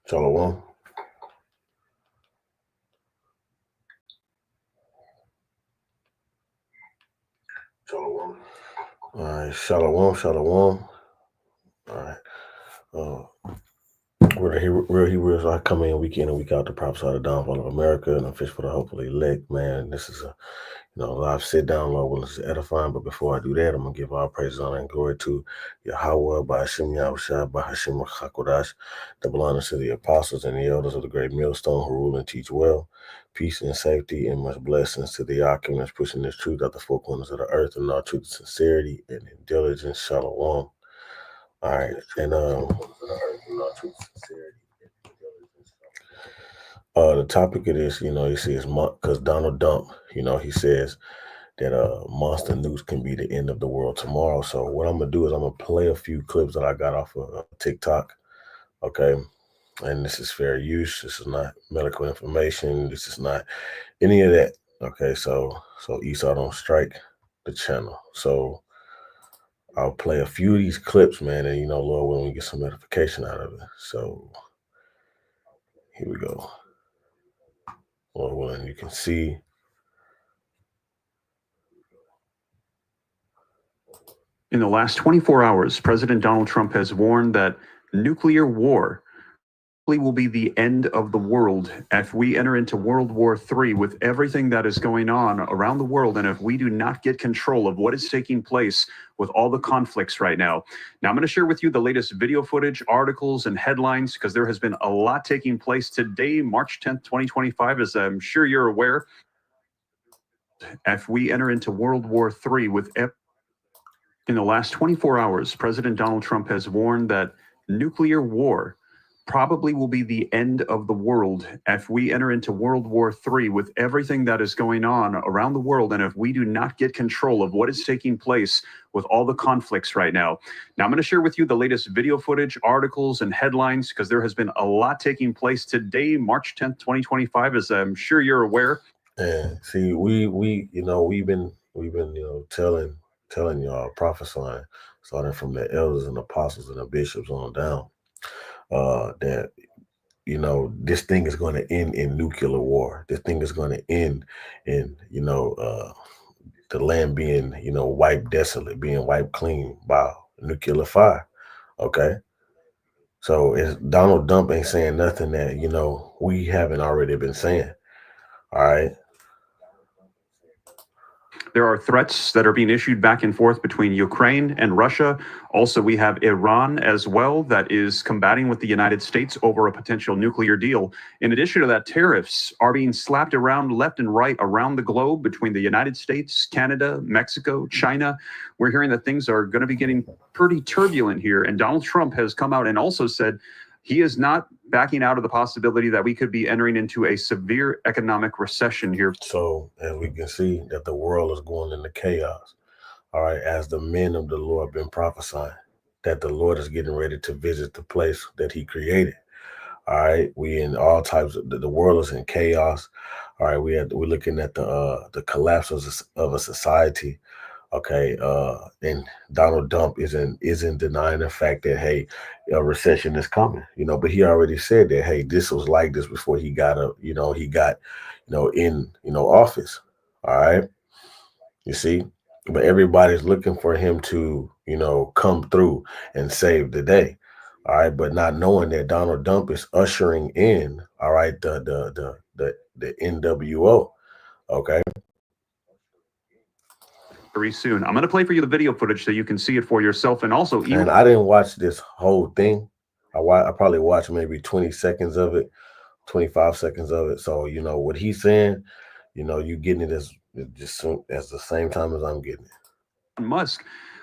Shalom. Shalom. All right, shalom. All right. Real Hebrews, I come in week in and week out to prophesy the downfall of America and a fish for the hopefully elect. Man, this is a live sit down, Lord willing, is edifying. But before I do that, I'm gonna give all praise, honor, and glory to Yahweh, by Hashem Yahushua, by Hashem Chakodash, that belongs to the apostles and the elders of the great millstone who rule and teach well. Peace and safety and much blessings to the occupants pushing this truth out the four corners of the earth and all truth and sincerity and in diligence. Shalom. All right, and the topic of this, you see, is because Donald Trump, he says that monster nukes can be the end of the world tomorrow. So what I'm gonna do is I'm gonna play a few clips that I got off of TikTok. Okay, and this is fair use. This is not medical information. This is not any of that. Okay, so Esau don't strike the channel. So I'll play a few of these clips, man, and Lord willing, we get some edification out of it. So here we go. Lord willing, you can see. In the last 24 hours, President Donald Trump has warned that nuclear war will be the end of the world if we enter into World War III with everything that is going on around the world, and if we do not get control of what is taking place with all the conflicts right now. Now, I'm going to share with you the latest video footage, articles, and headlines, because there has been a lot taking place today, March 10th, 2025, as I'm sure you're aware. If we enter into World War III with in the last 24 hours, President Donald Trump has warned that nuclear war probably will be the end of the world if we enter into World War III with everything that is going on around the world, and if we do not get control of what is taking place with all the conflicts right now. Now, I'm going to share with you the latest video footage, articles, and headlines, because there has been a lot taking place today, March 10th, 2025, as I'm sure you're aware. And see, we've been telling y'all, prophesying, starting from the elders and apostles and the bishops on down, that this thing is going to end in nuclear war. This thing is going to end in the land being wiped desolate, being wiped clean by nuclear fire. Okay, so it's Donald Trump ain't saying nothing that we haven't already been saying. All right. There are threats that are being issued back and forth between Ukraine and Russia. Also, we have Iran as well that is combating with the United States over a potential nuclear deal. In addition to that, tariffs are being slapped around left and right around the globe between the United States, Canada, Mexico, China. We're hearing that things are going to be getting pretty turbulent here. And Donald Trump has come out and also said he is not backing out of the possibility that we could be entering into a severe economic recession here. So as we can see that the world is going into chaos, all right, as the men of the Lord been prophesying that the Lord is getting ready to visit the place that he created. All right, we in all types of the world is in chaos. All right, we're looking at the collapse of a society. Okay, and Donald Trump isn't denying the fact that, hey, a recession is coming, but he already said that, hey, this was like this before he got in office. All right, you see, but everybody's looking for him to come through and save the day. All right, but not knowing that Donald Trump is ushering in, all right, the NWO. Okay. Very soon. I'm going to play for you the video footage so you can see it for yourself. And also, and I didn't watch this whole thing. I probably watched maybe 20 seconds of it, 25 seconds of it. So, what he's saying, you getting it as the same time as I'm getting it. Musk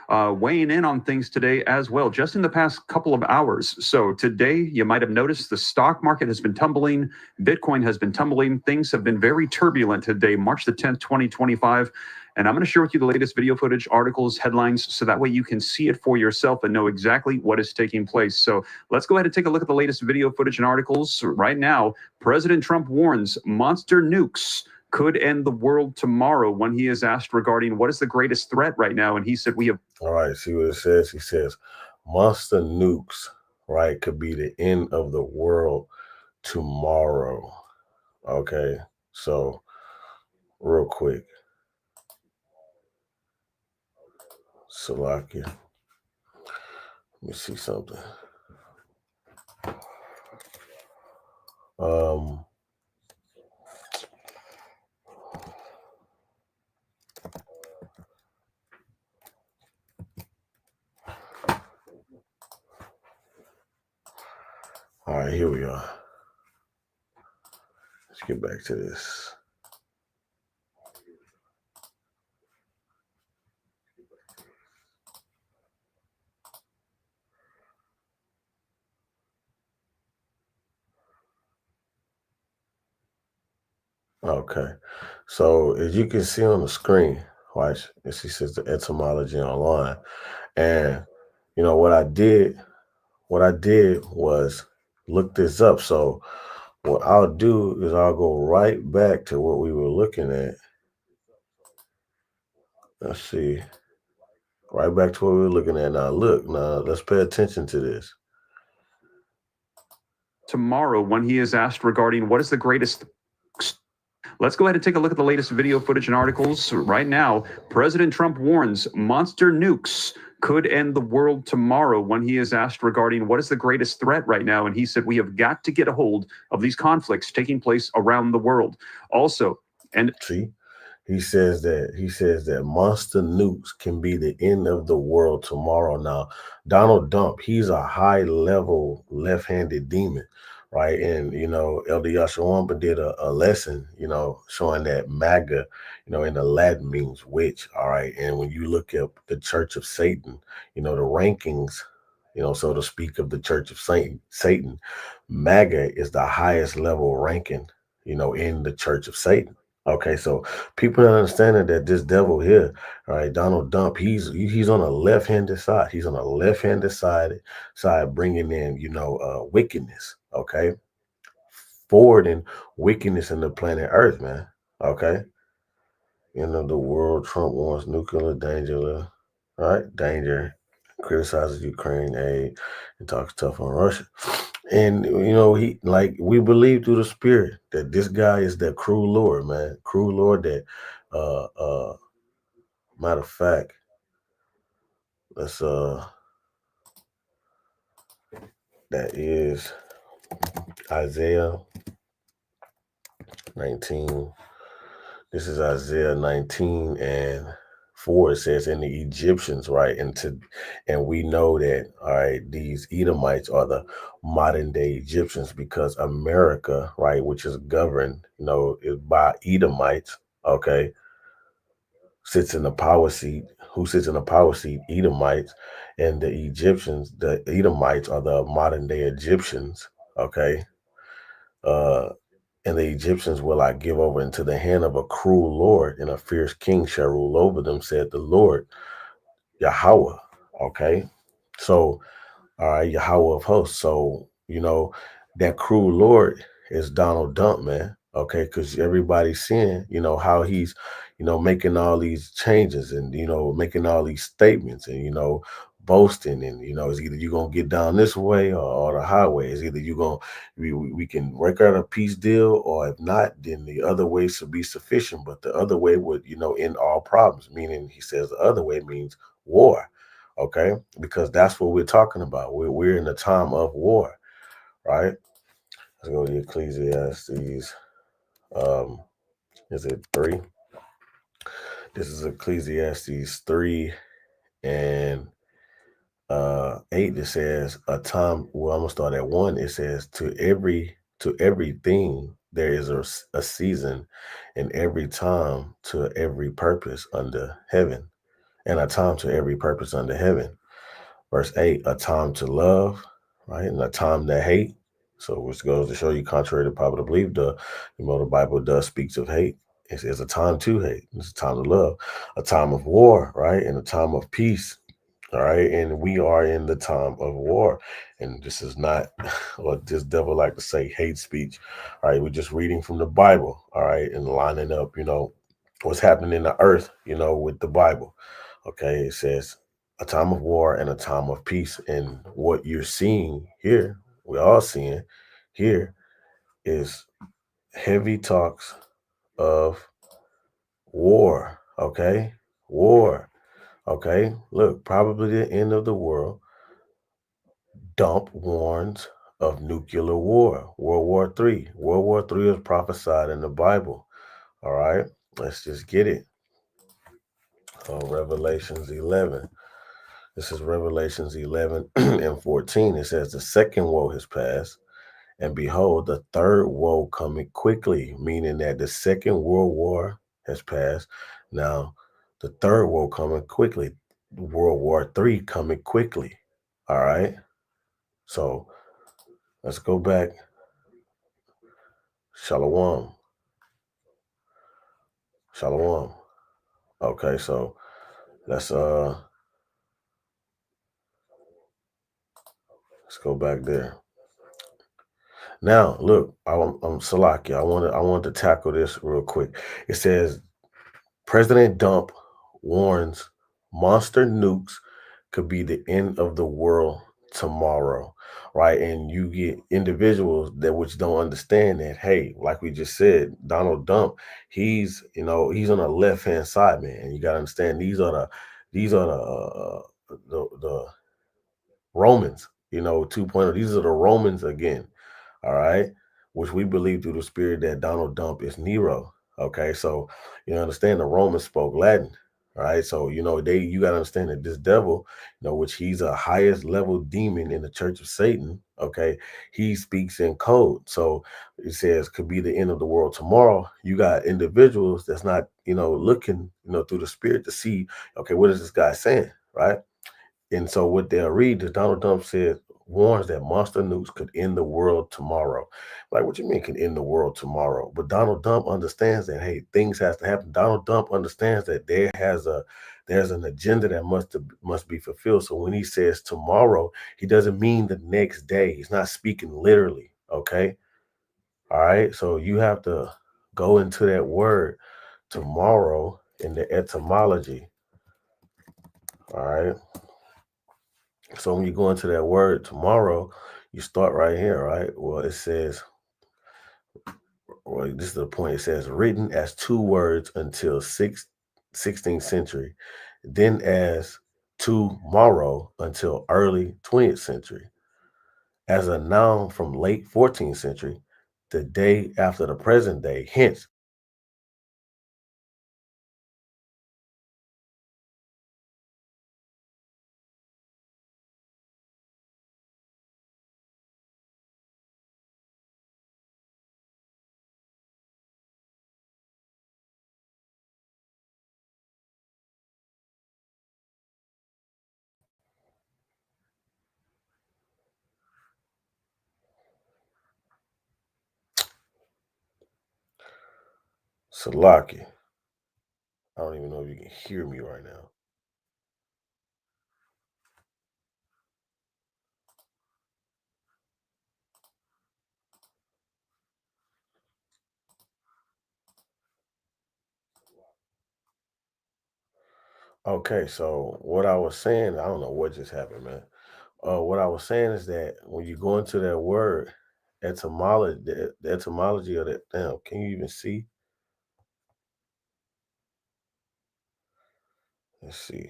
weighing in on things today as well, just in the past couple of hours. So today, you might have noticed the stock market has been tumbling. Bitcoin has been tumbling. Things have been very turbulent today, March the 10th, 2025. And I'm going to share with you the latest video footage, articles, headlines, so that way you can see it for yourself and know exactly what is taking place. So let's go ahead and take a look at the latest video footage and articles. Right now, President Trump warns monster nukes could end the world tomorrow when he is asked regarding what is the greatest threat right now. And he said, we have. All right, see what it says? He says, monster nukes right, could be the end of the world tomorrow. Okay. So, real quick, Salakia, let me see something. Um, all right, here we are. Let's get back to this. Okay. So as you can see on the screen, watch, it says the etymology online. And what I did was look this up. So what I'll do is I'll go right back to what we were looking at. Let's see. Right back to what we were looking at. Now look, now let's pay attention to this. Tomorrow, when he is asked regarding what is the greatest. Let's go ahead and take a look at the latest video footage and articles right now. President Trump warns monster nukes could end the world tomorrow when he is asked regarding what is the greatest threat right now. And he said, we have got to get a hold of these conflicts taking place around the world. Also, and See? He says that monster nukes can be the end of the world tomorrow. Now, Donald Dump, he's a high level left-handed demon, right? And Elder Yashawamba did a lesson, showing that MAGA, in the Latin means witch. All right. And when you look at the Church of Satan, the rankings, so to speak, of the Church of Satan, MAGA is the highest level ranking, in the Church of Satan. Okay, so people are understanding that this devil here, all right, Donald Dump, he's on a left-handed side. He's on a left-handed side, bringing in wickedness. Okay, forwarding wickedness in the planet Earth, man. Okay, end of the world. Trump wants nuclear danger. All right, danger. Criticizes Ukraine aid and talks tough on Russia. And he, like, we believe through the spirit that this guy is that cruel Lord, man. Cruel Lord that matter of fact, let's that is Isaiah 19. This is Isaiah 19 and 4. It says, "And the Egyptians," right? And we know that, all right, these Edomites are the modern day Egyptians, because America, right, which is governed, is by Edomites, okay, sits in the power seat. Who sits in the power seat? Edomites. And the Edomites are the modern day Egyptians, okay? Uh, and the Egyptians will I give over into the hand of a cruel Lord, and a fierce king shall rule over them, said the Lord, Yahweh. Okay. So, all right, Yahweh of hosts. So, that cruel Lord is Donald Dump, man. Okay, because everybody's seeing, how he's, making all these changes, and making all these statements, and boasting, and it's either you're gonna get down this way, or the highway. It's either you're gonna we can work out a peace deal, or if not, then the other way should be sufficient. But the other way would, end all problems. Meaning, he says the other way means war. Okay, because that's what we're talking about. We're in a time of war, right? Let's go to Ecclesiastes. Um, is it 3? This is Ecclesiastes 3 and 8. It says a time. Well, I'm gonna start at 1. It says, to everything there is a season, and every time to every purpose under heaven, and a time to every purpose under heaven. Verse 8, a time to love, right? And a time to hate. So, which goes to show you, contrary to popular belief, the Bible does speaks of hate. It's a time to hate. It's a time to love. A time of war, right? And a time of peace. All right. And we are in the time of war. And this is not what this devil like to say, hate speech. All right. We're just reading from the Bible. All right. And lining up, what's happening in the earth, with the Bible. Okay. It says, a time of war and a time of peace. And what you're seeing here, we're all seeing here, is heavy talks of war. Okay, war. Okay, look, probably the end of the world. Dump warns of nuclear war, World War Three. World War Three is prophesied in the Bible. All right, let's just get it. Revelations 11. This is Revelations 11 and 14. It says, the second woe has passed, and behold, the third woe coming quickly, meaning that the Second World War has passed. Now, the third woe coming quickly, World War Three coming quickly. All right, so let's go back. Shalom. Shalom. Okay, so let's go back there. Now, look, I'm Salaki. I want to tackle this real quick. It says President Dump warns monster nukes could be the end of the world tomorrow, right? And you get individuals that which don't understand that. Hey, like we just said, Donald Dump, he's on the left hand side, man. And you gotta understand these are the Romans, 2.0. These are the Romans again, all right, which we believe through the spirit that Donald Dump is Nero. Okay, so you understand the Romans spoke Latin, right? So you got to understand that this devil, which he's a highest level demon in the Church of Satan. Okay, he speaks in code. So it says could be the end of the world tomorrow. You got individuals that's not looking through the spirit to see, okay, what is this guy saying, right? And so what they'll read is Donald Trump said warns that monster nukes could end the world tomorrow. Like, what you mean can end the world tomorrow? But Donald Trump understands that hey, things has to happen. Donald Trump understands that there's an agenda that must be fulfilled. So when he says tomorrow, he doesn't mean the next day. He's not speaking literally. Okay. All right. So you have to go into that word tomorrow in the etymology. All right. So when you go into that word tomorrow, you start right here, right? Well, it says, well, this is the point. It says written as two words until 16th century, then as tomorrow until early 20th century, as a noun from late 14th century, the day after the present day. Hence, Salaki. I don't even know if you can hear me right now. Okay, so what I was saying, I don't know what just happened, man. What I was saying is that when you go into that word etymology, the etymology of that, damn, can you even see? Let's see.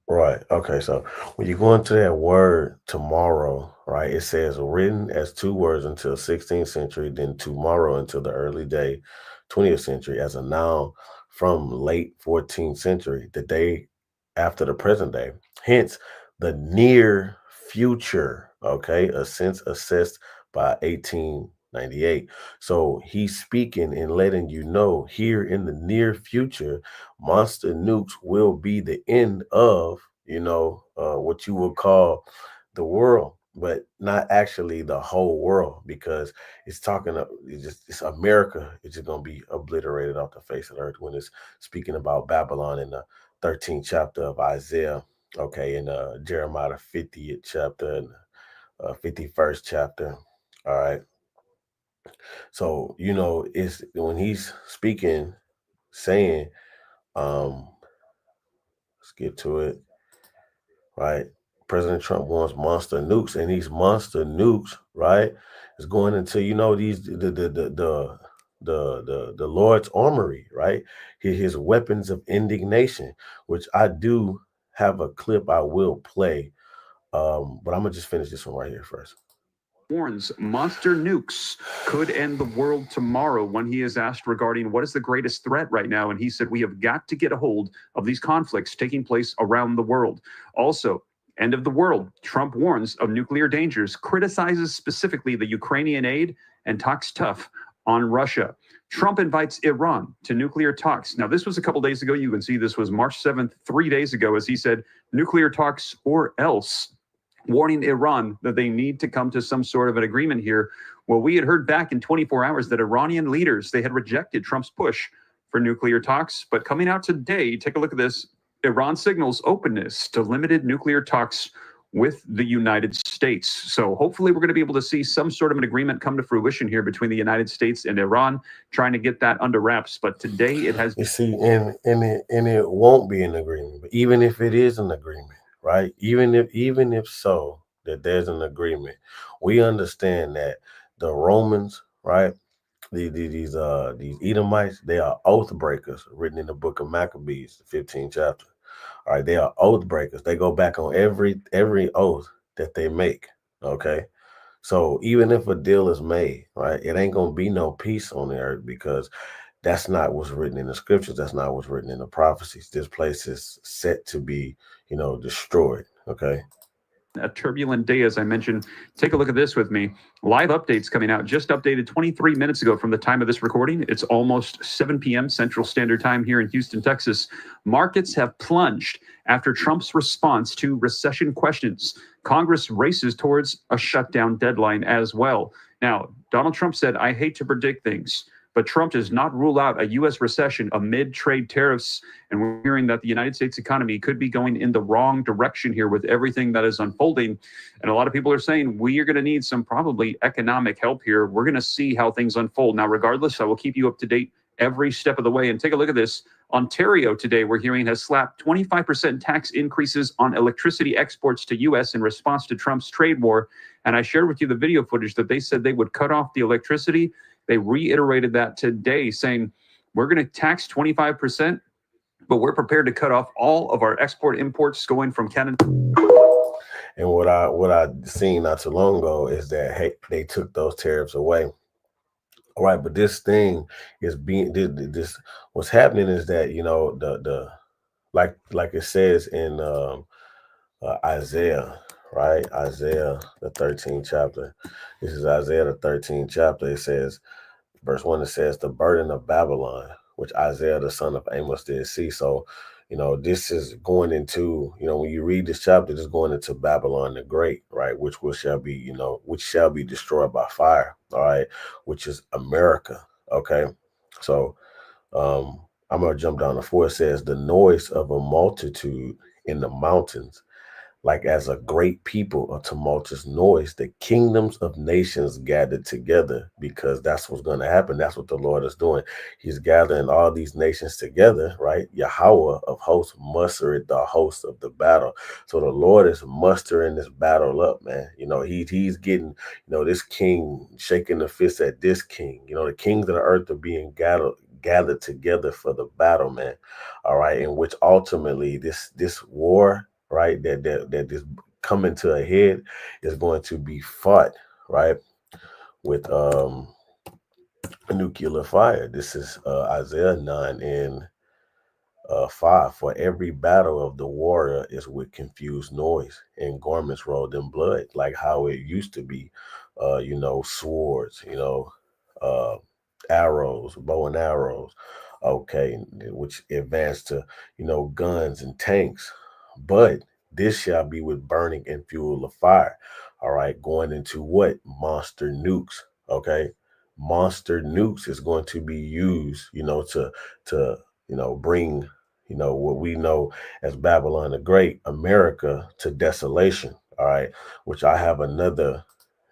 Right. Okay. So when you go into that word tomorrow, right, it says written as two words until 16th century, then tomorrow until the early day 20th century as a noun from late 14th century, the day after the present day. Hence the near future, okay, a sense assessed by 1898. So he's speaking and letting you know here in the near future monster nukes will be the end of what you would call the world, but not actually the whole world, because it's America. It's just gonna be obliterated off the face of the earth when it's speaking about Babylon in the 13th chapter of Isaiah. Okay, in Jeremiah the 50th chapter, and 51st chapter. All right. So, it's when he's speaking, saying, um, let's get to it, right? President Trump wants monster nukes, and these monster nukes, right, is going into, these the Lord's armory, right? His weapons of indignation, which I do have a clip I will play. But I'm gonna just finish this one right here first. Warns monster nukes could end the world tomorrow when he is asked regarding what is the greatest threat right now. And he said, we have got to get a hold of these conflicts taking place around the world. Also, end of the world. Trump warns of nuclear dangers, criticizes specifically the Ukrainian aid, and talks tough on Russia. Trump invites Iran to nuclear talks. Now, this was a couple days ago. You can see this was March 7th, 3 days ago, as he said, nuclear talks or else, warning Iran that they need to come to some sort of an agreement here. Well, we had heard back in 24 hours that Iranian leaders, they had rejected Trump's push for nuclear talks. But coming out today, take a look at this. Iran signals openness to limited nuclear talks with the United States. So hopefully we're going to be able to see some sort of an agreement come to fruition here between the United States and Iran, trying to get that under wraps. But today it has. You see, and it won't be an agreement. But even if it is an agreement, right? Even if so, that there's an agreement, we understand that the Romans, right? These Edomites, they are oath breakers, written in the book of Maccabees, the 15th chapter. All right, they are oath breakers. They go back on every oath that they make. Okay. So even if a deal is made, right, it ain't gonna be no peace on the earth because that's not what's written in the scriptures. That's not what's written in the prophecies. This place is set to be, destroyed. Okay. A turbulent day, as I mentioned. Take a look at this with me. Live updates coming out, just updated 23 minutes ago from the time of this recording. It's almost 7 p.m. Central Standard Time here in Houston, Texas. Markets have plunged after Trump's response to recession questions. Congress races towards a shutdown deadline as well. Now, Donald Trump said, I hate to predict things, but Trump does not rule out a U.S. recession amid trade tariffs. And we're hearing that the United States economy could be going in the wrong direction here with everything that is unfolding. And a lot of people are saying we are going to need some probably economic help here. We're going to see how things unfold. Now, regardless, I will keep you up to date every step of the way. And take a look at this. Ontario today, we're hearing, has slapped 25% tax increases on electricity exports to U.S. in response to Trump's trade war. And I shared with you the video footage that they said they would cut off the electricity. They reiterated that today, saying we're going to tax 25%, but we're prepared to cut off all of our export imports going from Canada. And what I seen not too long ago is that, hey, they took those tariffs away. All right, but this thing is being this what's happening is that the like it says in Isaiah, right? Isaiah the 13th chapter. This is Isaiah the 13th chapter. It says, verse 1, it says, the burden of Babylon, which Isaiah the son of Amos did see. So, this is going into, when you read this chapter, this is going into Babylon the Great, right? Which shall be destroyed by fire, all right, which is America. Okay. So I'm gonna jump down to 4. It says, the noise of a multitude in the mountains, like as a great people, a tumultuous noise, the kingdoms of nations gathered together, because that's what's going to happen. That's what the Lord is doing. He's gathering all these nations together, right? Yahweh of hosts mustered the host of the battle. So the Lord is mustering this battle up, man. He's getting, this king shaking the fist at this king. The kings of the earth are being gathered together for the battle, man. All right, in which ultimately this war, right, that is coming to a head, is going to be fought, right, with nuclear fire. This is Isaiah 9 and 5. For every battle of the warrior is with confused noise and garments rolled in blood, like how it used to be. Swords, uh, arrows, bow and arrows, okay, which advanced to, guns and tanks. But this shall be with burning and fuel of fire. All right, going into what? Monster nukes. Okay. Monster nukes is going to be used, to bring, what we know as Babylon the Great, America, to desolation. All right, which I have another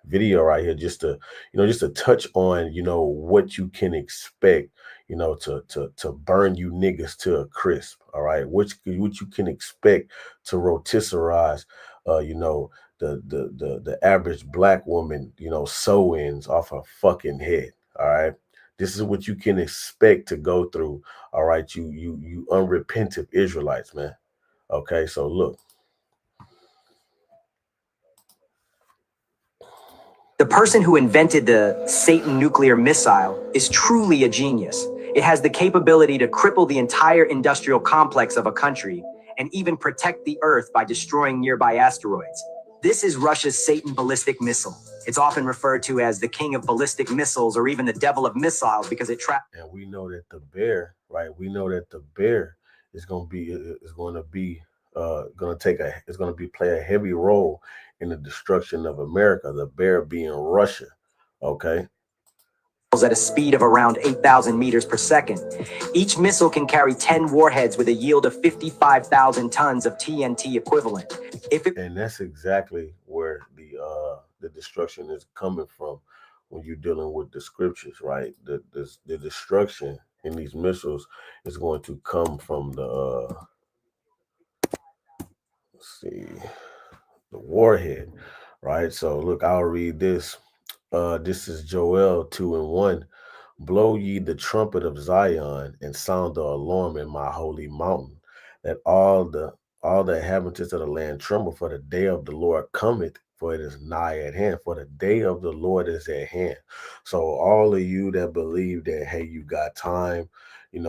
video right here just to just to touch on what you can expect to burn you niggas to a crisp. All right, which what you can expect to rotisserize the average black woman sew-ins off her fucking head. All right, this is what you can expect to go through. All right, you unrepentant Israelites, man. Okay, so look. The person who invented the Satan nuclear missile is truly a genius. It has the capability to cripple the entire industrial complex of a country and even protect the Earth by destroying nearby asteroids. This is Russia's Satan ballistic missile. It's often referred to as the king of ballistic missiles or even the devil of missiles because it traps. And we know that the bear, right? We know that the bear is going to take a is going to be play a heavy role in the destruction of America. The bear being Russia, okay? At a speed of around 8,000 meters per second. Each missile can carry 10 warheads with a yield of 55,000 tons of TNT equivalent. And that's exactly where the destruction is coming from when you're dealing with the scriptures, right? The destruction in these missiles is going to come from let's see, the warhead, right? So look, I'll read this. This is Joel 2:1. Blow ye the trumpet of Zion and sound the alarm in my holy mountain, that all the inhabitants of the land tremble, for the day of the Lord cometh, for it is nigh at hand. For the day of the Lord is at hand. So all of you that believe that, hey, you got time, you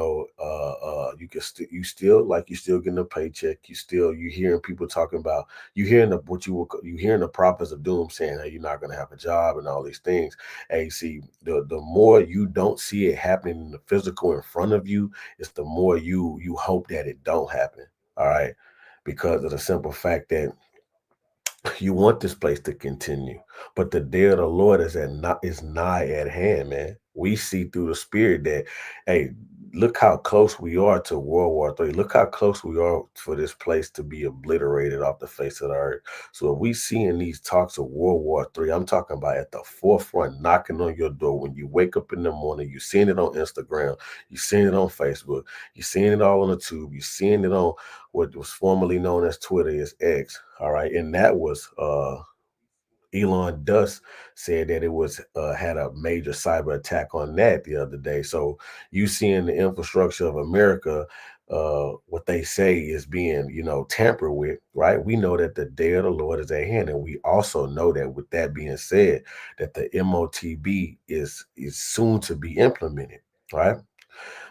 can you still like you still getting a paycheck. You hearing people talking about you hearing you hearing the prophets of doom saying, hey, you're not gonna have a job and all these things. Hey, see, the more you don't see it happening in the physical in front of you, it's the more you hope that it don't happen. All right, because of the simple fact that you want this place to continue, but the day of the Lord is nigh at hand, man. We see through the spirit that, hey, look how close we are to World War III. Look how close we are for this place to be obliterated off the face of the earth. So if we see in these talks of World War III, I'm talking about at the forefront, knocking on your door when you wake up in the morning. You seeing it on Instagram, you seeing it on Facebook, you seeing it all on the tube, you seeing it on what was formerly known as Twitter is X. All right. And that was Elon Musk said that it was had a major cyber attack on that the other day. So you seeing the infrastructure of America, what they say is being, tampered with, right? We know that the day of the Lord is at hand. And we also know that with that being said, that the MOTB is soon to be implemented, right?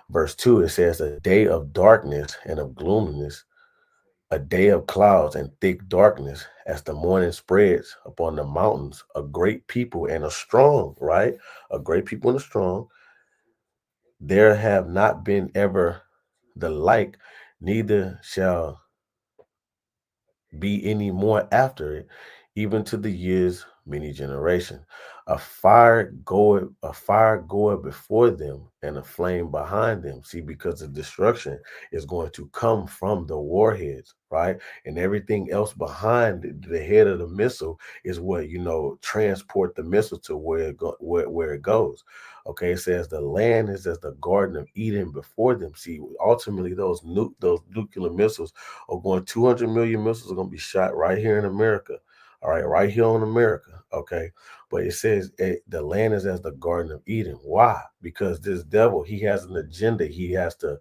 Verse 2, it says, a day of darkness and of gloominess, a day of clouds and thick darkness, as the morning spreads upon the mountains, a great people and a strong, right? A great people and a strong. There have not been ever the like, neither shall be any more after it, even to the years many generations. A fire goeth before them, and a flame behind them. See, because the destruction is going to come from the warheads, right? And everything else behind the head of the missile is what transport the missile to where it goes. Okay, it says the land is as the Garden of Eden before them. See, ultimately those nuclear missiles are going 200 million missiles are going to be shot right here in America. All right, right here on America. Okay. But it says the land is as the Garden of Eden. Why? Because this devil, he has an agenda he has to,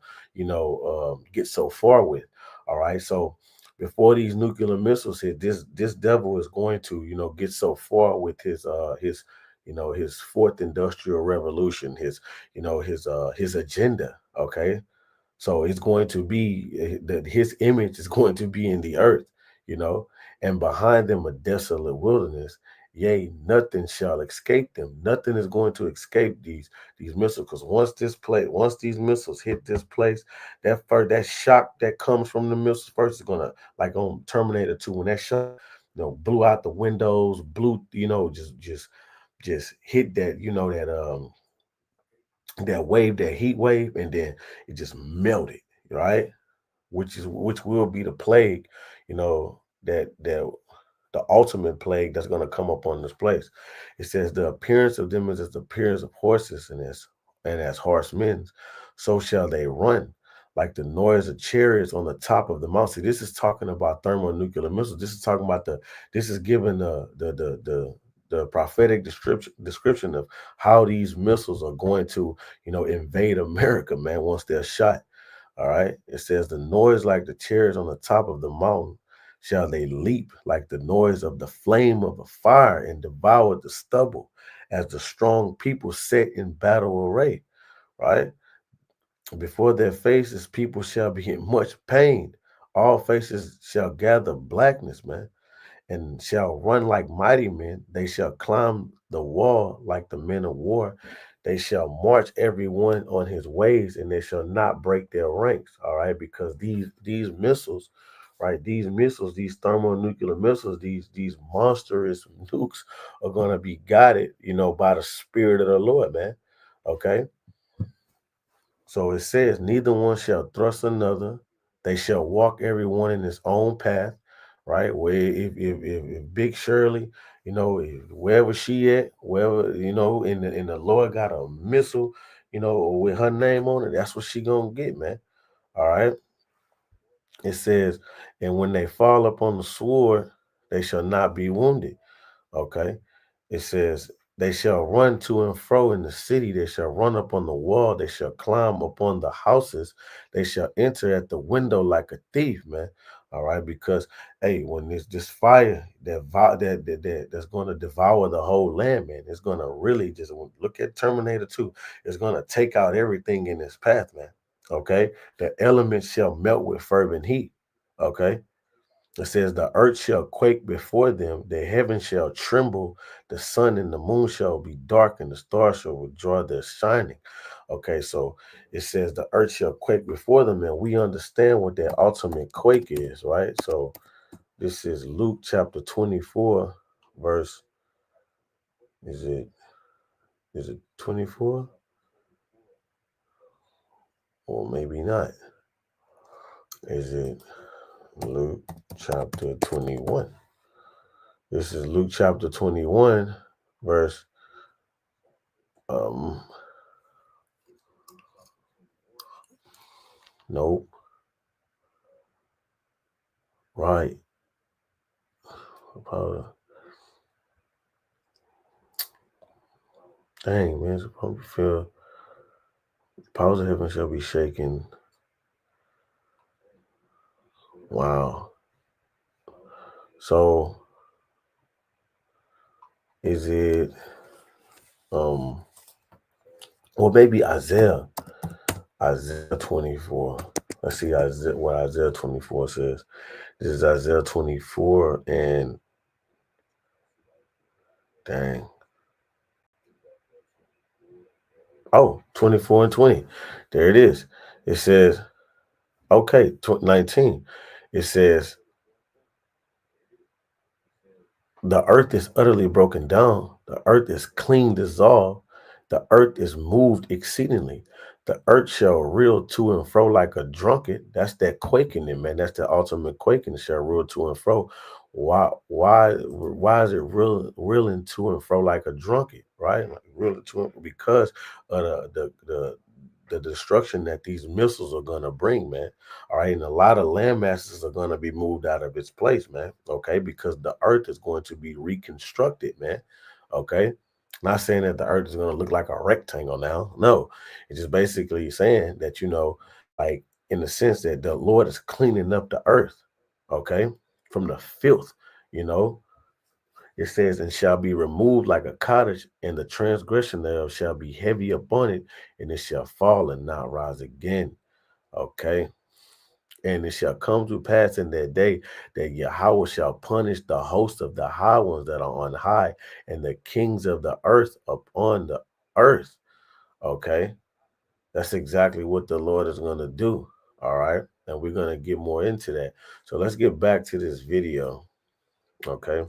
get so far with. All right. So before these nuclear missiles hit, this devil is going to, get so far with his fourth industrial revolution, his agenda. Okay, so it's going to be that his image is going to be in the earth, you know, and behind them a desolate wilderness. Yea, nothing shall escape them. Nothing is going to escape these missiles. Because once these missiles hit this place, that shock that comes from the missiles first is gonna, like on Terminator 2, when that shock, blew out the windows, just hit that, that wave, that heat wave, and then it just melted, right? Which will be the plague, that the ultimate plague that's going to come upon this place. It says the appearance of them is as the appearance of horses, and as horsemen, so shall they run, like the noise of chariots on the top of the mountain. See, this is talking about thermonuclear missiles. This is talking about this is giving the prophetic description of how these missiles are going to, invade America, man, once they're shot. All right. It says the noise like the chariots on the top of the mountain shall they leap, like the noise of the flame of a fire, and devour the stubble as the strong people set in battle array. Right. Before their faces, people shall be in much pain. All faces shall gather blackness, man, and shall run like mighty men. They shall climb the wall like the men of war. They shall march every one on his ways, and they shall not break their ranks. All right, because these missiles, right? These missiles, these thermonuclear missiles, these monstrous nukes are gonna be guided, by the spirit of the Lord, man. Okay. So it says, neither one shall thrust another. They shall walk every one in his own path, right? Where if Big Shirley, wherever she at, wherever, and the Lord got a missile, with her name on it, that's what she gonna get, man. All right. It says, and when they fall upon the sword, they shall not be wounded. Okay. It says, they shall run to and fro in the city. They shall run up on the wall. They shall climb upon the houses. They shall enter at the window like a thief, man. All right. Because, hey, when there's this fire that's going to devour the whole land, man, it's going to really just look at Terminator 2. It's going to take out everything in its path, man. Okay. The elements shall melt with fervent heat. Okay. It says, the earth shall quake before them, the heaven shall tremble, the sun and the moon shall be dark, and the stars shall withdraw their shining. Okay, so it says the earth shall quake before them, and we understand what that ultimate quake is, right? So this is Luke chapter 24, verse, is it 24? Or maybe not. Is it Luke chapter 21? This is Luke chapter 21, verse um nope. Right. Probably. Dang, man. It's probably feel powers of heaven shall be shaken. Wow. So is it or maybe Isaiah 24. Let's see what Isaiah 24 says. This is Isaiah 24 and dang. Oh, 24 and 20. There it is. It says, okay, 19. It says, the earth is utterly broken down. The earth is clean dissolved. The earth is moved exceedingly. The earth shall reel to and fro like a drunkard. That's that quaking, it, man. That's the ultimate quaking. It shall reel to and fro. Why is it reeling to and fro like a drunkard, right? Like reeling to and fro because of the destruction that these missiles are gonna bring, man. All right, and a lot of land masses are gonna be moved out of its place, man. Okay, because the earth is going to be reconstructed, man. Okay. Not saying that the earth is gonna look like a rectangle now. No, it's just basically saying that, like in the sense that the Lord is cleaning up the earth, okay, from the filth, you know. It says, and shall be removed like a cottage, and the transgression thereof shall be heavy upon it, and it shall fall and not rise again. Okay. And it shall come to pass in that day that Yahweh shall punish the host of the high ones that are on high, and the kings of the earth upon the earth. Okay. That's exactly what the Lord is going to do. All right. And we're going to get more into that. So let's get back to this video. Okay.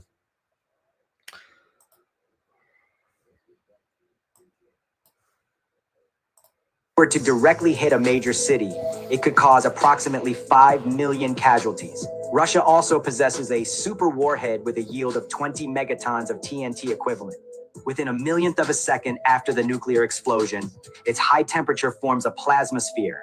Were to directly hit a major city, it could cause approximately 5 million casualties. Russia also possesses a super warhead with a yield of 20 megatons of TNT equivalent. Within a millionth of a second after the nuclear explosion, its high temperature forms a plasma sphere.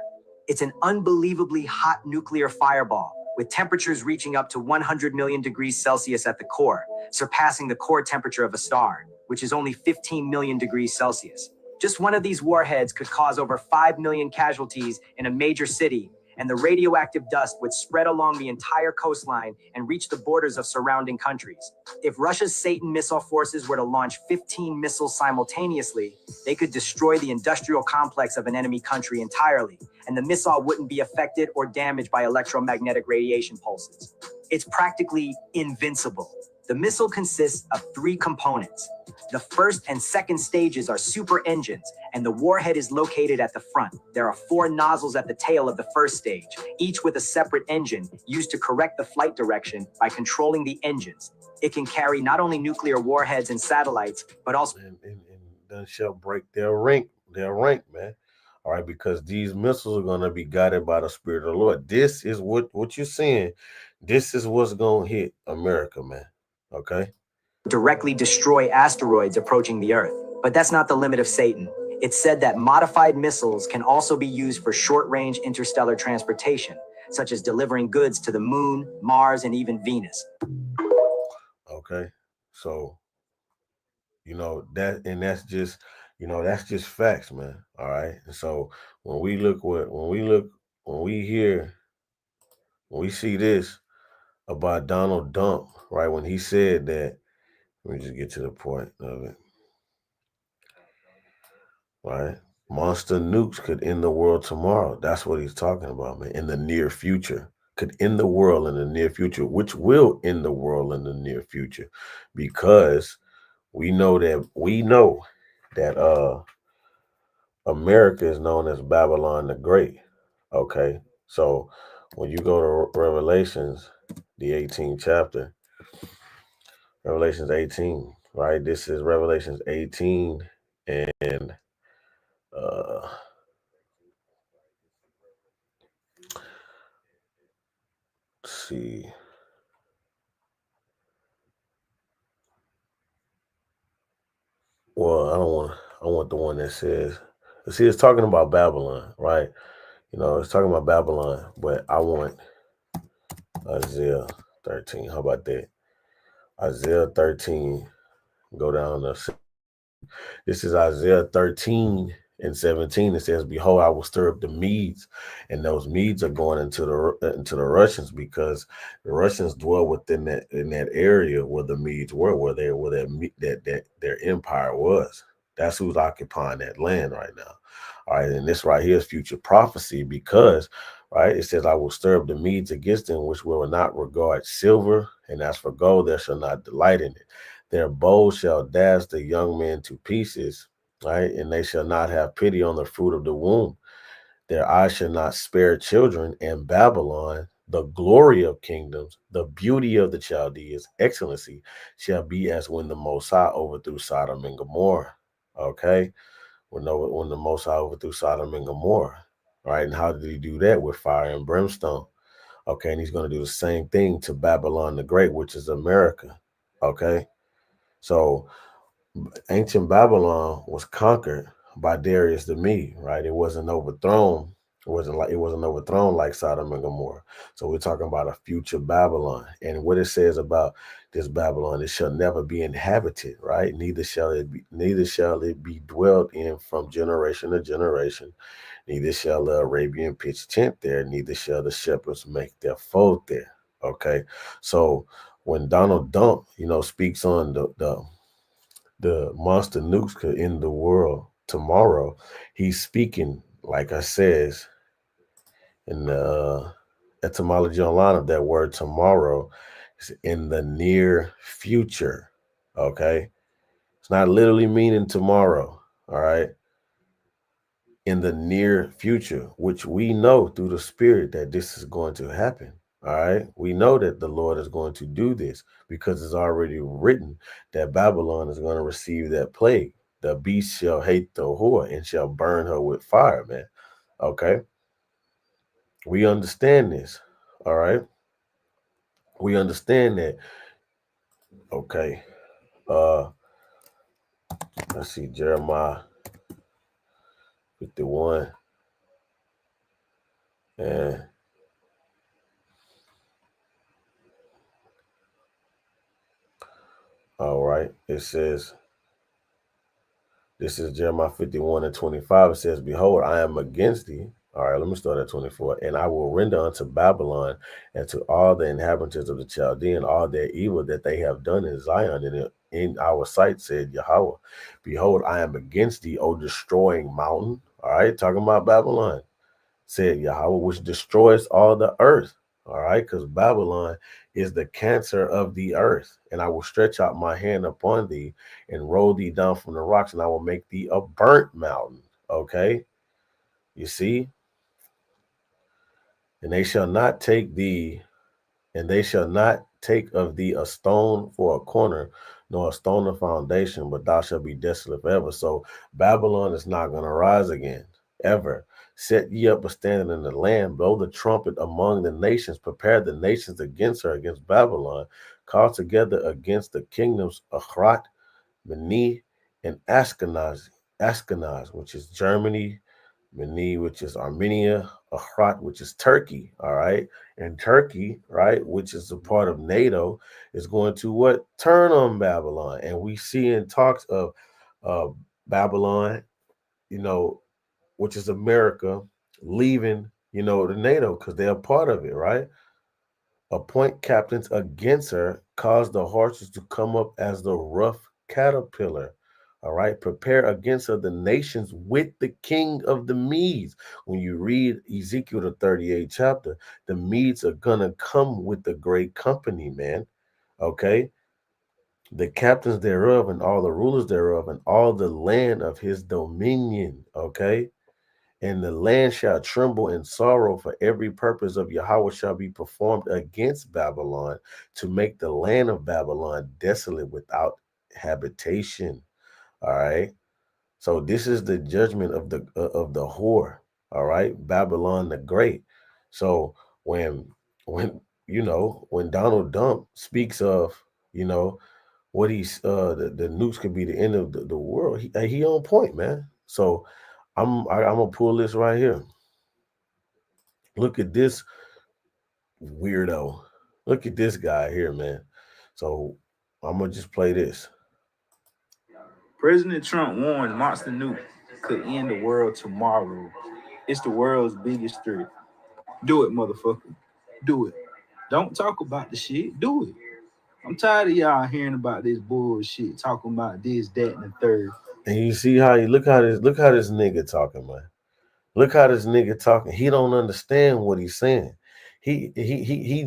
It's an unbelievably hot nuclear fireball, with temperatures reaching up to 100 million degrees Celsius at the core, surpassing the core temperature of a star, which is only 15 million degrees Celsius. Just one of these warheads could cause over 5 million casualties in a major city, and the radioactive dust would spread along the entire coastline and reach the borders of surrounding countries. If Russia's Satan missile forces were to launch 15 missiles simultaneously, they could destroy the industrial complex of an enemy country entirely, and the missile wouldn't be affected or damaged by electromagnetic radiation pulses. It's practically invincible. The missile consists of 3 components. The first and second stages are super engines, and the warhead is located at the front. There are 4 nozzles at the tail of the first stage, each with a separate engine used to correct the flight direction by controlling the engines. It can carry not only nuclear warheads and satellites, but also and then shall break their rank, man. All right, because these missiles are gonna be guided by the Spirit of the Lord. This is what you're seeing. This is what's gonna hit America, man. Okay. directly destroy asteroids approaching the Earth. But that's not the limit of Satan. It's said that modified missiles can also be used for short-range interstellar transportation, such as delivering goods to the Moon, Mars, and even Venus. Okay. So that's just facts, man. All right. And so when we hear when we see this about Donald Trump, right? When he said that, let me just get to the point of it, right? Monster nukes could end the world tomorrow. That's what he's talking about, man. In the near future. Could end the world in the near future, which will end the world in the near future. Because we know that America is known as Babylon the Great. Okay. So when you go to Revelations, the 18th chapter, Revelations 18, right? This is Revelations 18 and uh let's see. Well, I want the one that says, see, it's talking about Babylon, right? It's talking about Babylon, but I want Isaiah 13. How about that? Isaiah 13, go down to, this is Isaiah 13 and 17. It says, behold, I will stir up the Medes, and those Medes are going into the Russians, because the Russians dwell within that in that area where the Medes were, where their empire was. That's who's occupying that land right now. All right, and this right here is future prophecy, because right, it says, I will stir up the Medes against them, which will not regard silver, and as for gold, they shall not delight in it. Their bows shall dash the young men to pieces, right? And they shall not have pity on the fruit of the womb. Their eyes shall not spare children. And Babylon, the glory of kingdoms, the beauty of the Chaldeans, excellency, shall be as when the Most High overthrew Sodom and Gomorrah. Okay? When the Most High overthrew Sodom and Gomorrah. Right? And how did he do that? With fire and brimstone. Okay, and he's going to do the same thing to Babylon the Great, which is America. Okay? So ancient Babylon was conquered by Darius the Mede, right? It wasn't overthrown. It wasn't overthrown like Sodom and Gomorrah. So we're talking about a future Babylon. And what it says about this Babylon, it shall never be inhabited, right? Neither shall it be dwelt in from generation to generation. Neither shall the Arabian pitch tent there, neither shall the shepherds make their fold there. Okay. So when Donald Trump, speaks on the monster nukes could end the world tomorrow, he's speaking, like I says, in the etymology online of that word tomorrow, is in the near future. Okay. It's not literally meaning tomorrow. All right. In the near future, which we know through the Spirit that this is going to happen. All right. We know that the Lord is going to do this because it's already written that Babylon is going to receive that plague. The beast shall hate the whore and shall burn her with fire, man. Okay. We understand this. All right. We understand that. Okay. Uh, let's see, Jeremiah 51. And all right, it says, this is Jeremiah 51 and 25. It says, behold, I am against thee. All right, let me start at 24. And I will render unto Babylon and to all the inhabitants of the Chaldean all their evil that they have done in Zion and in our sight, said Yahweh. Behold, I am against thee, O destroying mountain. All right, talking about Babylon, said Yahweh, which destroys all the earth. All right, because Babylon is the cancer of the earth. And I will stretch out my hand upon thee and roll thee down from the rocks, and I will make thee a burnt mountain. Okay, you see? And they shall not take thee, and they shall not take of thee a stone for a corner, nor a stone of foundation, but thou shalt be desolate forever. So Babylon is not going to rise again, ever. Set ye up a standard in the land, blow the trumpet among the nations, prepare the nations against her, against Babylon, call together against the kingdoms Achrat, Mani, and Ashkenaz, which is Germany, Mani, which is Armenia, Achrat, which is Turkey, all right? And Turkey, right, which is a part of NATO, is going to what? Turn on Babylon. And we see in talks of Babylon, you know, which is America, leaving, the NATO because they're a part of it, right? Appoint captains against her, cause the horses to come up as the rough caterpillar. All right, prepare against her the nations with the king of the Medes. When you read Ezekiel, the 38th chapter, the Medes are gonna come with the great company, man. Okay, the captains thereof, and all the rulers thereof, and all the land of his dominion. Okay, and the land shall tremble in sorrow, for every purpose of Yahweh shall be performed against Babylon, to make the land of Babylon desolate without habitation. All right. So this is the judgment of the whore. All right, Babylon the Great. So when when Donald Trump speaks of what he's the nukes could be the end of the world, he on point, man. So I'm gonna pull this right here. Look at this weirdo. Look at this guy here, man. So I'm gonna just play this. President Trump warned monster nuke could end the world tomorrow. It's the world's biggest threat. Do it, motherfucker. Do it. Don't talk about the shit. Do it. I'm tired of y'all hearing about this bullshit, talking about this, that, and the third. And you see how look how this nigga talking, man. Look how this nigga talking. He don't understand what he's saying. He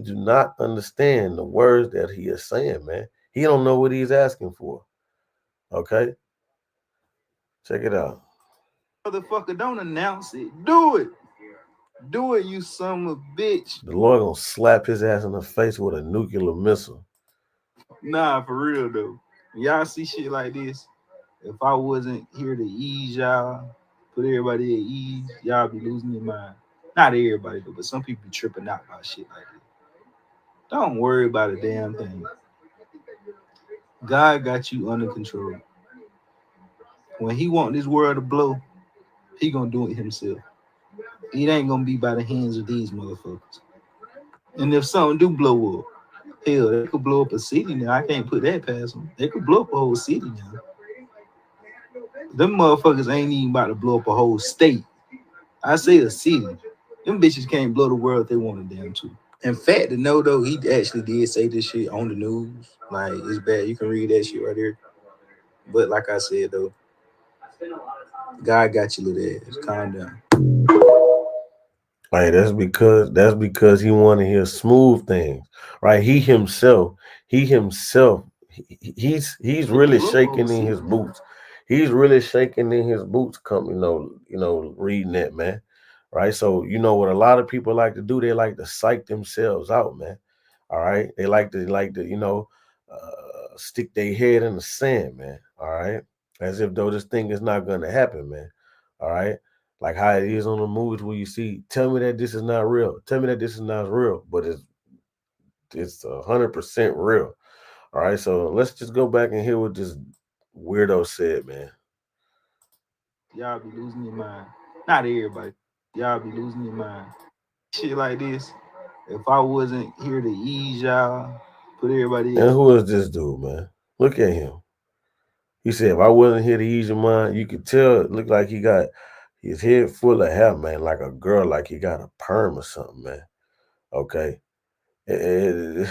do not understand the words that he is saying, man. He don't know what he's asking for. Okay? Check it out. Motherfucker, don't announce it. Do it. Do it, you son of a bitch. The Lord gonna slap his ass in the face with a nuclear missile. Nah, for real though. Y'all see shit like this. If I wasn't here to ease y'all, put everybody at ease, y'all be losing your mind. Not everybody though, but some people be tripping out about shit like this. Don't worry about a damn thing. God got you under control. When he want this world to blow, he gonna do it himself. It ain't gonna be by the hands of these motherfuckers. And if something do blow up, hell, they could blow up a city now. I can't put that past them. They could blow up a whole city now. Them motherfuckers ain't even about to blow up a whole state. I say a city. Them bitches can't blow the world if they want to damn to. In fact, to know though, he actually did say this shit on the news. Like, it's bad. You can read that shit right there. But like I said though, God got you, little ass. Calm down. Right, that's because he want to hear smooth things, right? He's really shaking in his boots. He's really shaking in his boots. Reading that, man, right? So what a lot of people like to do, they like to psych themselves out, man. All right, they like to stick their head in the sand, man. All right, as if though this thing is not going to happen, man. All right. Like how it is on the movies where you see, tell me that this is not real. Tell me that this is not real. But it's 100% real. All right, so let's just go back and hear what this weirdo said, man. Y'all be losing your mind. Not everybody. Y'all be losing your mind. Shit like this. If I wasn't here to ease y'all, put everybody And else. who is this dude, man? Look at him. He said, if I wasn't here to ease your mind, you could tell it looked like he got his head full of hair, man, like a girl, like he got a perm or something, man. Okay. Eh,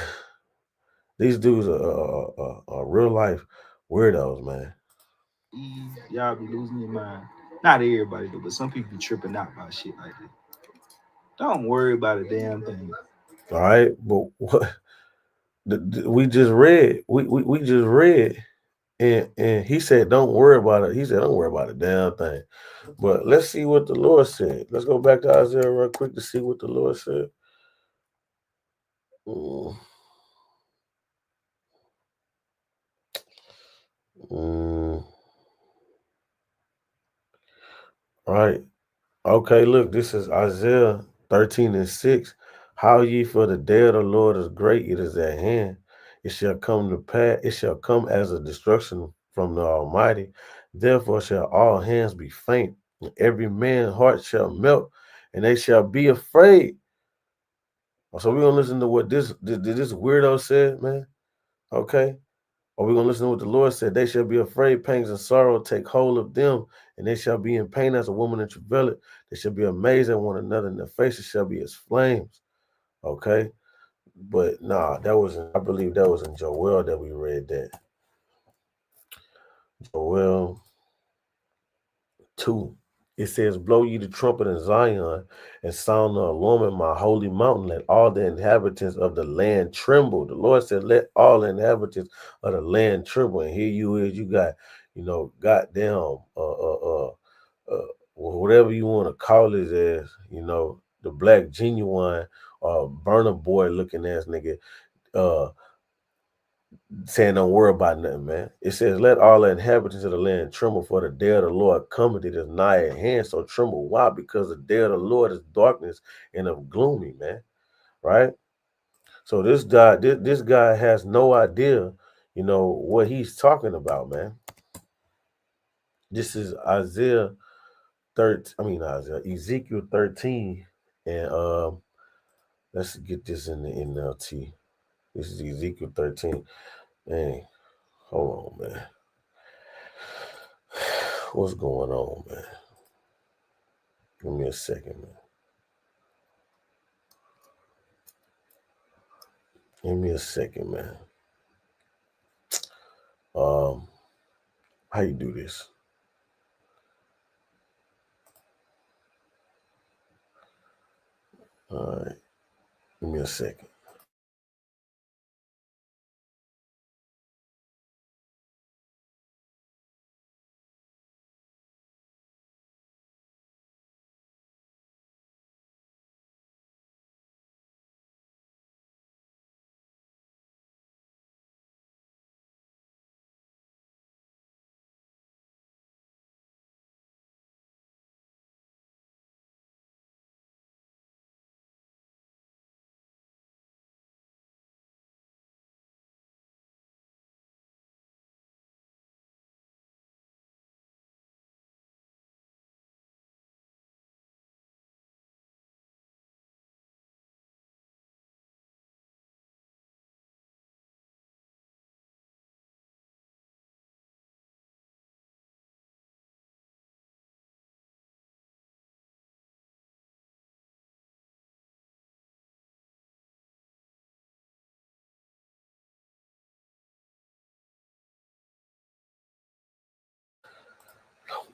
these dudes are real life weirdos, man. Ease, y'all be losing your mind. Not everybody do, but some people be tripping out about shit like that. Don't worry about a damn thing. All right. But what we just read, we just read, and he said, don't worry about it. He said, don't worry about a damn thing. But let's see what the Lord said. Let's go back to Isaiah real quick to see what the Lord said. Mm. Mm. All right. Okay, look, this is Isaiah 13 and 6. How ye for the day of the Lord is great, it is at hand. It shall come to pass, it shall come as a destruction from the Almighty. Therefore shall all hands be faint, and every man's heart shall melt, and they shall be afraid. So we're gonna listen to what this weirdo said, man. Okay. Or we're gonna listen to what the Lord said. They shall be afraid, pangs and sorrow take hold of them, and they shall be in pain as a woman in travail. They shall be amazed at one another, and their faces shall be as flames. Okay, but nah, that wasn't. I believe that was in Joel that we read that. Joel 2. It says, blow ye the trumpet in Zion and sound the alarm in my holy mountain. Let all the inhabitants of the land tremble. The Lord said, let all the inhabitants of the land tremble. And here you is, you got, goddamn, whatever you want to call it as, the black genuine burner boy looking ass nigga, uh, saying don't worry about nothing, man. It says, let all the inhabitants of the land tremble, for the day of the Lord cometh, it is nigh at hand. So tremble. Why? Because the day of the Lord is darkness and of gloomy, man. Right? So this guy has no idea, what he's talking about, man. This is Isaiah 13, Ezekiel 13. And let's get this in the NLT. This is Ezekiel 13. Man, hold on, man. What's going on, man? Give me a second, man. Give me a second, man. How you do this? All right. Give me a second.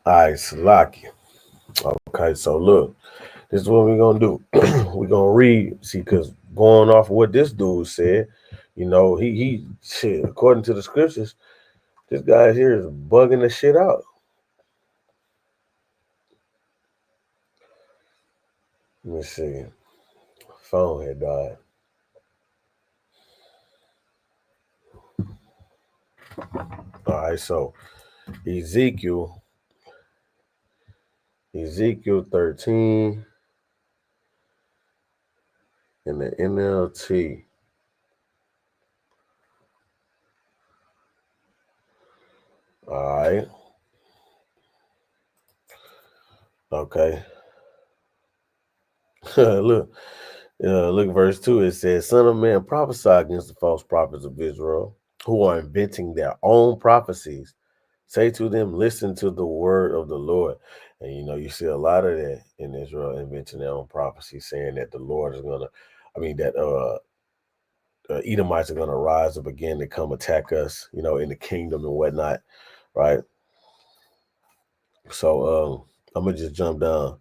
All right, Salaki. Okay, so look, this is what we're gonna do. We're gonna read, see, because going off of what this dude said, he shit, according to the scriptures, this guy here is bugging the shit out. Let me see. Phone had died. All right, so Ezekiel 13 in the NLT. All right. Okay. Look. Look at verse 2. It says, Son of man, prophesy against the false prophets of Israel who are inventing their own prophecies. Say to them, listen to the word of the Lord. And you see a lot of that in Israel inventing their own prophecies, saying that the Lord is gonna, that Edomites are gonna rise up again to come attack us, in the kingdom and whatnot, right? So I'm gonna just jump down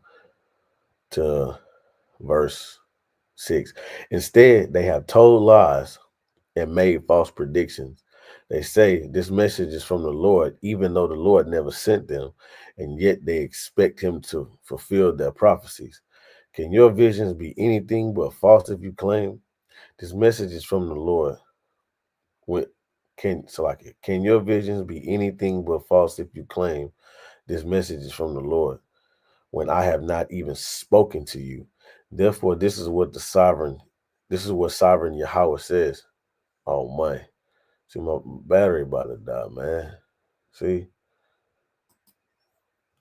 to verse 6. Instead, they have told lies and made false predictions. They say this message is from the Lord, even though the Lord never sent them, and yet they expect him to fulfill their prophecies. Can your visions be anything but false if you claim this message is from the Lord? When, can your visions be anything but false if you claim this message is from the Lord when I have not even spoken to you? Therefore, this is what sovereign Yahweh says. Oh my. See, my battery about to die, man. See?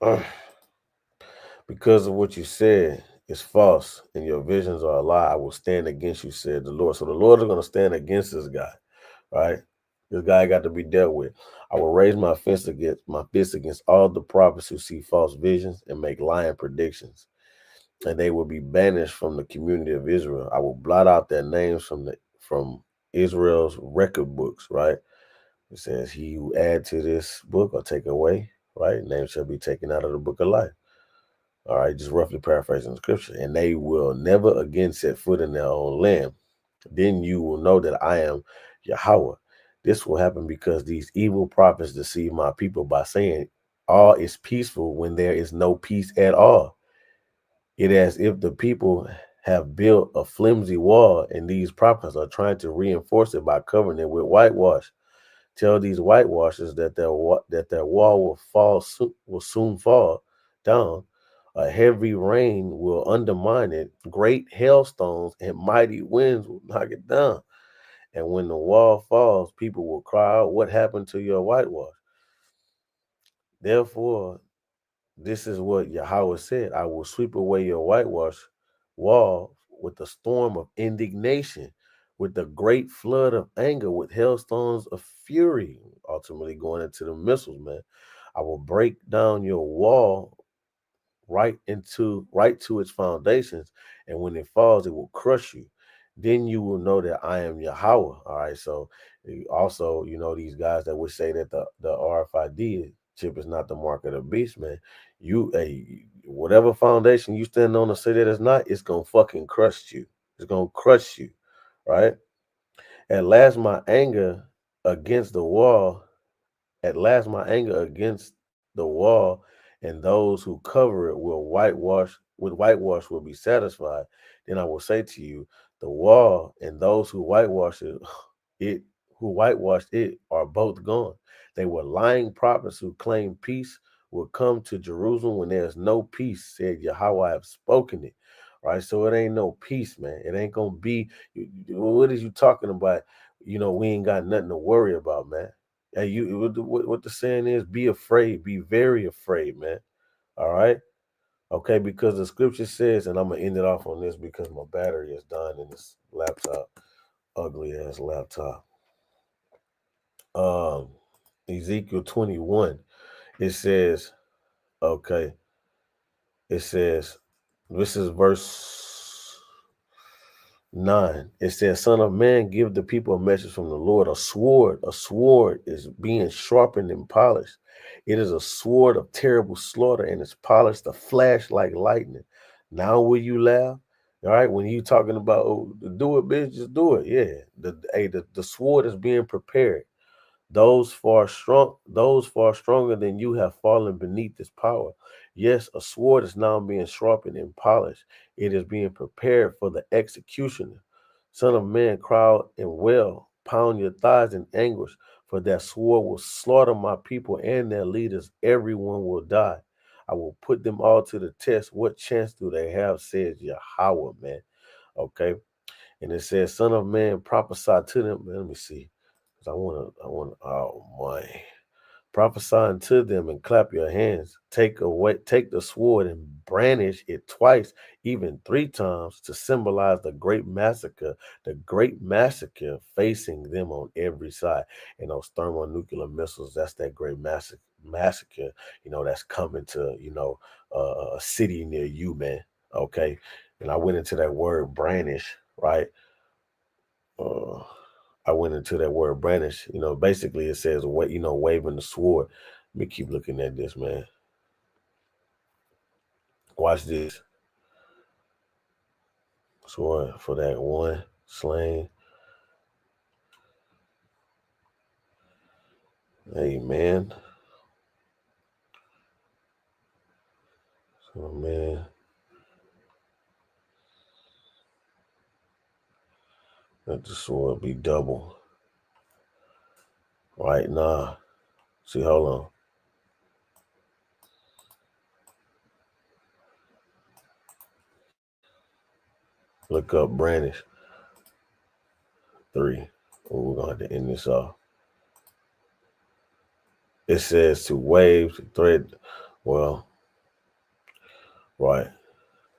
Ugh. Because of what you said is false and your visions are a lie, I will stand against you, said the Lord. So the Lord is going to stand against this guy, right? This guy got to be dealt with. I will raise my fist against all the prophets who see false visions and make lying predictions, and they will be banished from the community of Israel. I will blot out their names from Israel's record books, right? It says, he who add to this book or take away, right? Name shall be taken out of the book of life. All right, just roughly paraphrasing the scripture. And they will never again set foot in their own land. Then you will know that I am Yahweh. This will happen because these evil prophets deceive my people by saying all is peaceful when there is no peace at all. It is as if the people have built a flimsy wall and these prophets are trying to reinforce it by covering it with whitewash. Tell these whitewashers that their wall will soon fall down. A heavy rain will undermine it. Great hailstones and mighty winds will knock it down. And when the wall falls, people will cry out, "What happened to your whitewash?" Therefore, this is what Yahweh said: I will sweep away your whitewash wall with a storm of indignation, with a great flood of anger, with hailstones of fury, ultimately going into the missiles, man. I will break down your wall right to its foundations, and when it falls, it will crush you. Then you will know that I am Yahweh. All right. So also, these guys that would say that the RFID chip is not the mark of the beast, man. Whatever foundation you stand on to say that it's not, it's gonna fucking crush you. It's gonna crush you, right? At last, my anger against the wall at last, my anger against the wall and those who cover it whitewash will be satisfied. Then I will say to you, the wall and those who it who whitewashed it are both gone. They were lying prophets who claimed peace will come to Jerusalem when there's no peace, said Yahweh, I have spoken it. Right? So it ain't no peace, man. It ain't gonna be what is you talking about? We ain't got nothing to worry about, man. Hey, what the saying is, be afraid, be very afraid, man. All right. Okay, because the scripture says, and I'm gonna end it off on this because my battery is dying in this laptop, ugly ass laptop. Um, Ezekiel 21. It says, okay, it says, this is verse 9. It says, Son of man, give the people a message from the Lord. A sword is being sharpened and polished. It is a sword of terrible slaughter and it's polished to flash like lightning. Now will you laugh? All right, when you talking about do it, bitch, just do it. Yeah. The sword is being prepared. Those far stronger than you have fallen beneath its power. Yes, a sword is now being sharpened and polished. It is being prepared for the executioner. Son of man, crowd and wail, pound your thighs in anguish, for that sword will slaughter my people and their leaders. Everyone will die. I will put them all to the test. What chance do they have, says Yahweh, man. Okay. And it says, Son of man, prophesy to them. Let me see. I want to, oh my. Prophesy unto them and clap your hands. Take the sword and brandish it twice, even 3 times, to symbolize the great massacre facing them on every side. And those thermonuclear missiles, that's that great massacre, that's coming to, a city near you, man. Okay. And I went into that word brandish, right? I went into that word brandish. Basically it says waving the sword. Let me keep looking at this, man. Watch this. Sword for that one slain. Amen. So, man, let the sword be double. Right now. See, hold on. Look up brandish. 3. We're going to have to end this off. It says to wave, to thread. Well, right.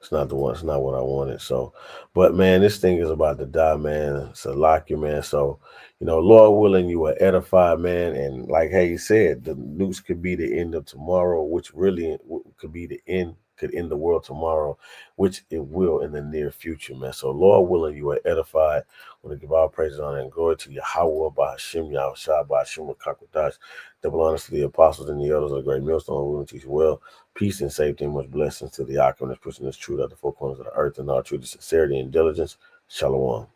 It's not the one. It's not what I wanted. So, but man, this thing is about to die, man. It's a lock you, man. So, Lord willing, you are edified, man. And like Hayes said, the nukes could be the end of tomorrow, which really could be the end, could end the world tomorrow, which it will in the near future, man. So, Lord willing, you are edified. I want to give all praise, honor, and glory to Yahweh, by Hashem, Yahushua, by Hashem, Kakwadash. Double honors to the apostles and the elders of the great millstone, who will teach well. Peace and safety and much blessings to the Akim that's pushing this truth at the four corners of the earth and all truth, sincerity and diligence. Shalom.